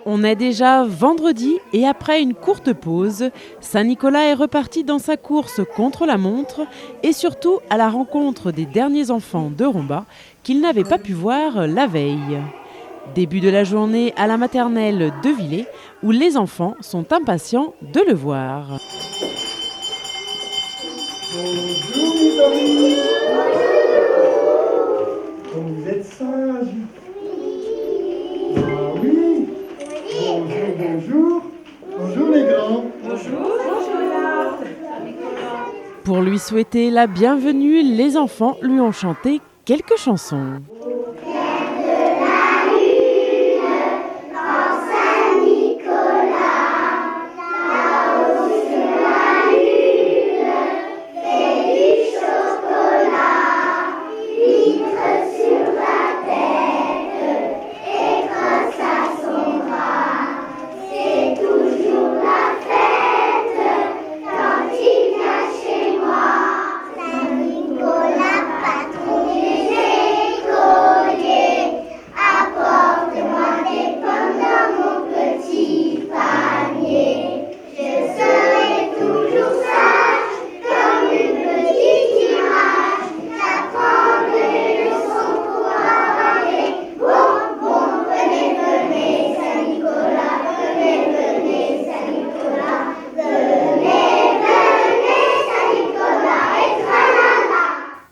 On est déjà vendredi et après une courte pause, Saint-Nicolas est reparti dans sa course contre la montre et surtout à la rencontre des derniers enfants de Romba qu'il n'avait pas pu voir la veille. Début de la journée à la maternelle de Villers où les enfants sont impatients de le voir. Bonjour mes amis. Oh, vous êtes sages. Ah oui. Bonjour, bonjour. Bonjour les grands. Pour lui souhaiter la bienvenue, les enfants lui ont chanté quelques chansons.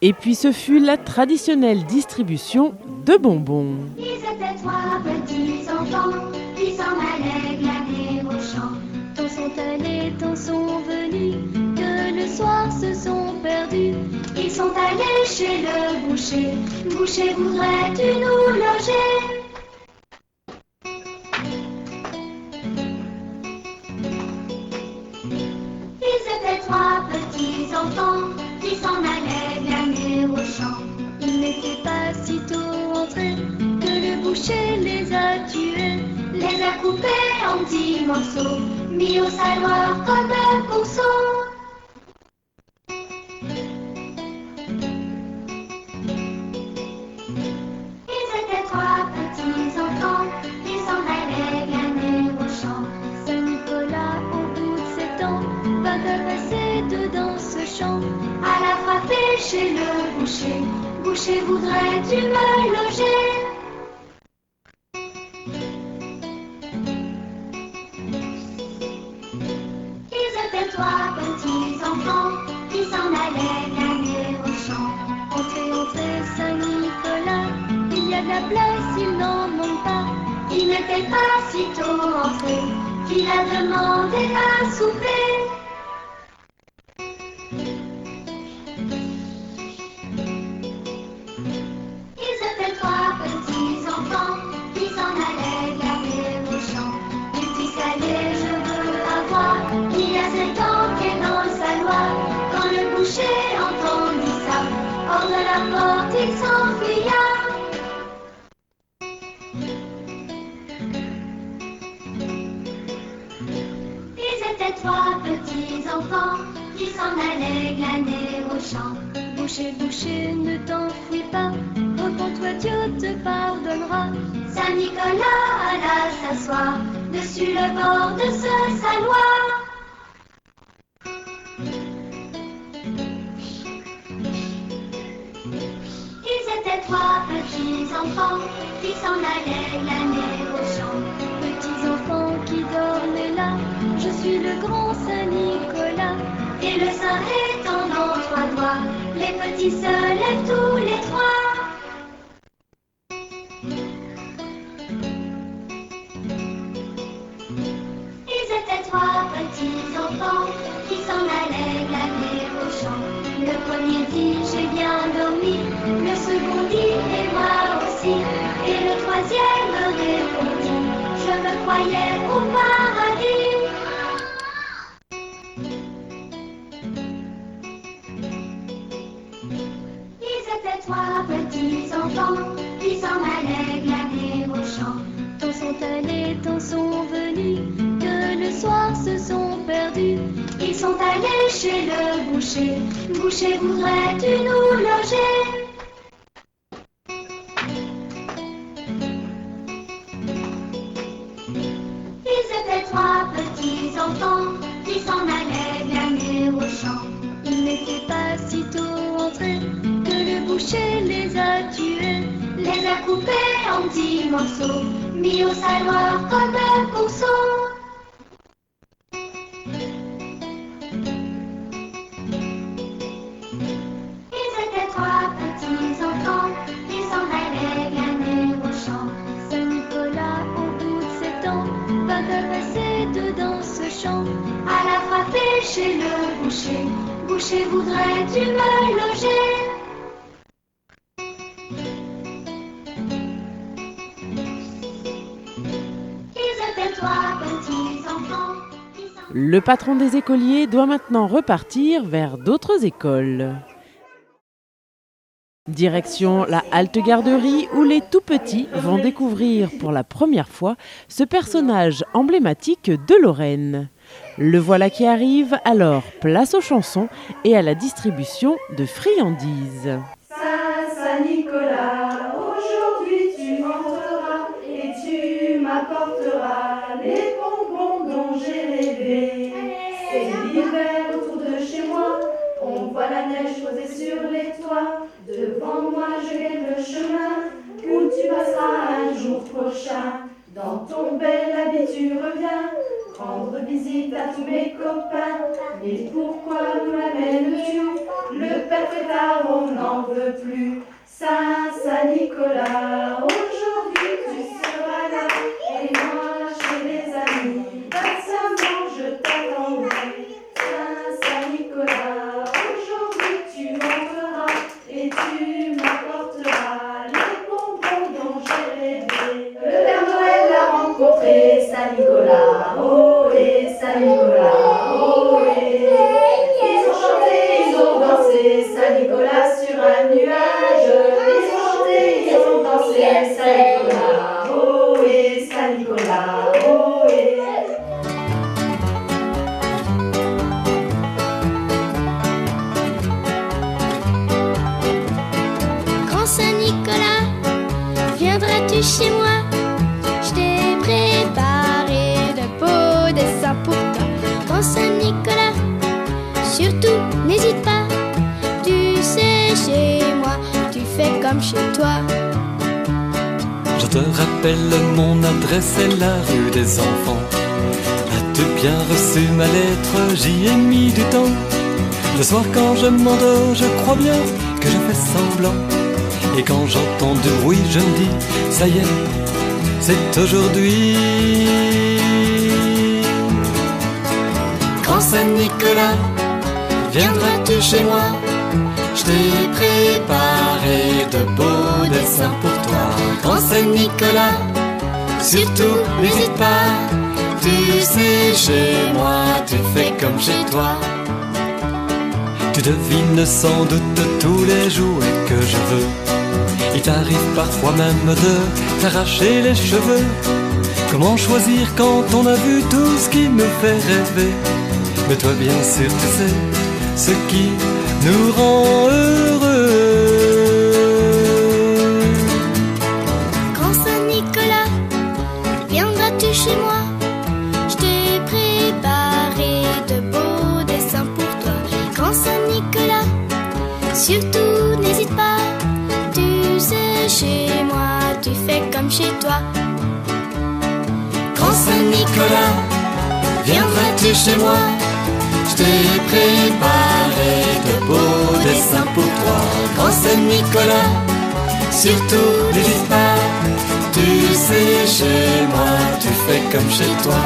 Et puis ce fut la traditionnelle distribution de bonbons. Ils étaient trois petits enfants qui s'en allaient glaner au champ. Tant sont allés, tant sont venus, que le soir se sont perdus. Ils sont allés chez le boucher. Boucher, voudrais-tu nous loger? Ils étaient trois petits enfants qui s'en allaient glaner au champ. Ils n'étaient pas si tôt entrés que le boucher les a tués, les a coupés en petits morceaux, mis au saloir comme un ponceau. Ils étaient trois petits enfants qui s'en allaient glaner au champ. Saint-Nicolas, au bout de 7 ans, va passer dedans ce champ. À la frapper chez le boucher. Boucher, voudrais-tu me loger? Ils étaient trois petits enfants qui s'en allaient glaner au champ. Entrez, entrez, Saint-Nicolas, il y a de la place, il n'en manque pas. Il n'était pas si tôt entré qu'il a demandé à souper. Ils étaient trois petits enfants qui s'en allaient glaner au champ. Du petit salé, je veux avoir, il y a 7 ans qu'est dans le saloir. Quand le boucher entendit ça, hors de la porte il s'enfuya. Ils étaient trois petits enfants qui s'en allaient glaner au champ. Boucher, boucher, ne t'enfuis pas, repens-toi, Dieu te pardonnera. Saint-Nicolas alla s'asseoir dessus le bord de ce saloir. Ils étaient trois petits enfants qui s'en allaient glaner au champ. Petits enfants qui dormaient là, je suis le grand Saint-Nicolas. Et le saint étendant 3 doigts, les petits se lèvent tous les trois. Ils étaient trois petits enfants qui s'en allaient glaner au champ. Le premier dit j'ai bien dormi, le second dit et moi aussi, et le troisième répondit je me croyais au paradis. Trois petits enfants qui s'en allaient glaner au champ. Tant sont allés, tant sont venus, que le soir se sont perdus. Ils sont allés chez le boucher. Boucher, voudrais-tu nous loger? champ. Ils n'étaient pas si tôt rentrés que le boucher les a tués, les a coupés en 10 morceaux, mis au saloir comme un ponceau. Ils étaient 3 petits enfants, ils s'en allaient gagner au champ. Saint-Nicolas, au bout de 7 ans, va passer dedans ce champ. À la frapper chez le boucher, boucher, voudrais-tu me loger? Ils étaient 3 petits enfants. Le patron des écoliers doit maintenant repartir vers d'autres écoles. Direction la halte garderie où les tout-petits vont découvrir pour la première fois ce personnage emblématique de Lorraine. Le voilà qui arrive, alors place aux chansons et à la distribution de friandises. Saint-Nicolas, aujourd'hui tu entreras et tu m'apporteras les bonbons dont j'ai rêvé. C'est l'hiver autour de chez moi, on voit la neige posée sur les toits. Devant moi je gagne le chemin où tu passeras un jour prochain. Dans ton bel habit tu reviens rendre visite à tous mes copains. Et pourquoi nous l'amènes-tu? Le père Fêtard, on n'en veut plus. Saint-Nicolas, aujourd'hui tu seras là. Et moi chez les amis, patiemment je t'attendrai. Saint-Nicolas, aujourd'hui tu entreras et tu m'apporteras les bonbons dont j'ai rêvé. Le Père Noël l'a rencontré, Saint-Nicolas, oh et Saint-Nicolas, oh et. Ils ont chanté, ils ont dansé, Saint-Nicolas sur un nuage. Ils ont chanté, ils ont dansé, Saint-Nicolas, oh et Saint-Nicolas, oh et. Grand Saint-Nicolas, viendras-tu chez moi? Je t'ai préparé de beaux dessins pour toi. Grand Saint-Nicolas, surtout n'hésite pas. Tu sais, chez moi, tu fais comme chez toi. Je te rappelle mon adresse, c'est la rue des enfants. As-tu bien reçu ma lettre? J'y ai mis du temps. Le soir quand je m'endors, je crois bien que je fais semblant. Et quand j'entends du bruit, je me dis, ça y est, c'est aujourd'hui. Grand Saint-Nicolas, viendras-tu chez moi? Je t'ai préparé de beaux dessins pour toi. Grand Saint-Nicolas, surtout n'hésite pas. Tu sais, chez moi, tu fais comme chez toi. Tu devines sans doute tous les jouets que je veux. Il t'arrive parfois même de t'arracher les cheveux. Comment choisir quand on a vu tout ce qui nous fait rêver? Mais toi bien sûr tu sais ce qui nous rend heureux. Grand Saint-Nicolas, viendras-tu chez moi? Je t'ai préparé de beaux dessins pour toi. Grand Saint-Nicolas, surtout n'hésite pas. Tu sais, chez moi, tu fais comme chez toi. Grand Saint-Nicolas, viendras-tu chez moi? Je t'ai préparé de beaux dessins pour toi. Grand Saint-Nicolas, surtout n'hésite pas. Tu sais, chez moi, tu fais comme chez toi.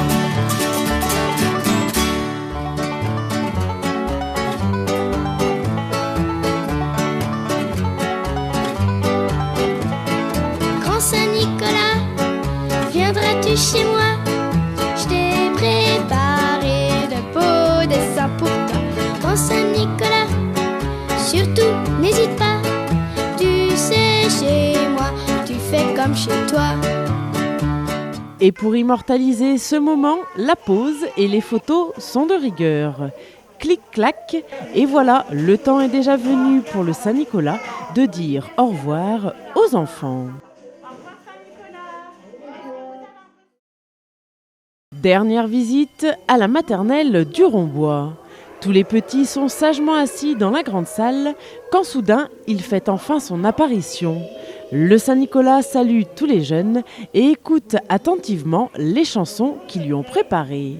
Grand Saint-Nicolas, viendras-tu chez moi? Je t'ai préparé de beaux dessins pour toi. Grand Saint-Nicolas, surtout n'hésite pas. Tu sais, chez moi, tu fais comme chez toi. Et pour immortaliser ce moment, la pause et les photos sont de rigueur. Clic-clac, et voilà, le temps est déjà venu pour le Saint-Nicolas de dire au revoir aux enfants. Dernière visite à la maternelle du Rombois. Tous les petits sont sagement assis dans la grande salle quand soudain il fait enfin son apparition. Le Saint-Nicolas salue tous les jeunes et écoute attentivement les chansons qu'ils lui ont préparées.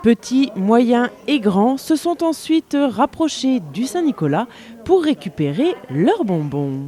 Petits, moyens et grands se sont ensuite rapprochés du Saint-Nicolas pour récupérer leurs bonbons.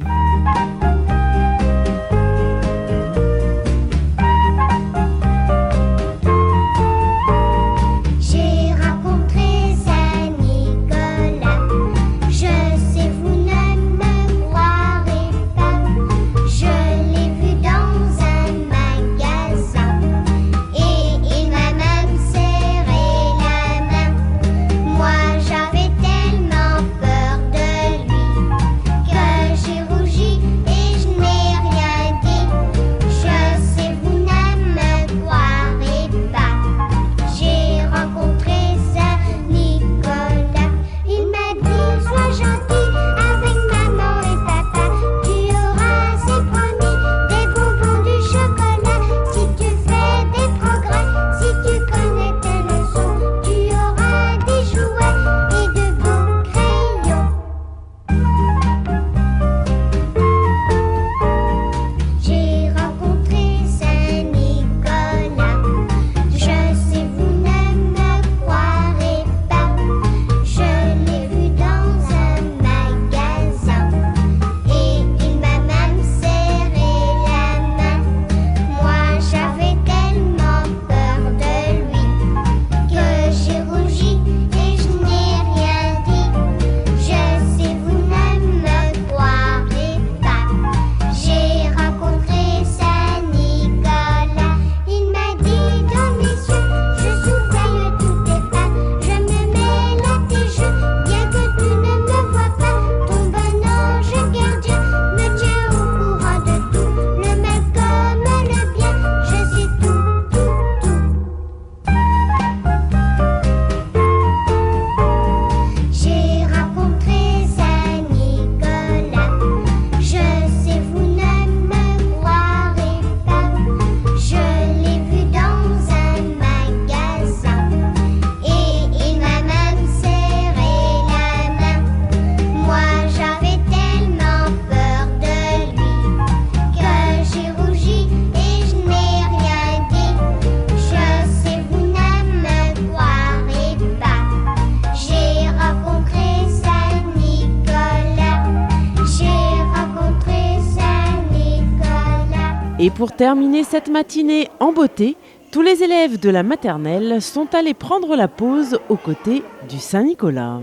Et pour terminer cette matinée en beauté, tous les élèves de la maternelle sont allés prendre la pause aux côtés du Saint-Nicolas.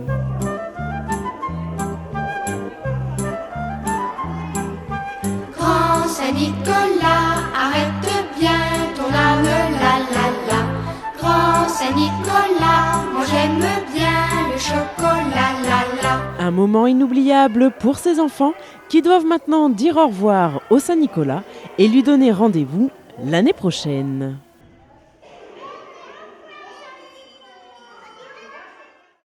Grand Saint-Nicolas, Saint-Nicolas, arrête bien ton âme, la la la. Grand Saint-Nicolas, moi j'aime bien le chocolat, la la. Un moment inoubliable pour ces enfants qui doivent maintenant dire au revoir au Saint-Nicolas et lui donner rendez-vous l'année prochaine.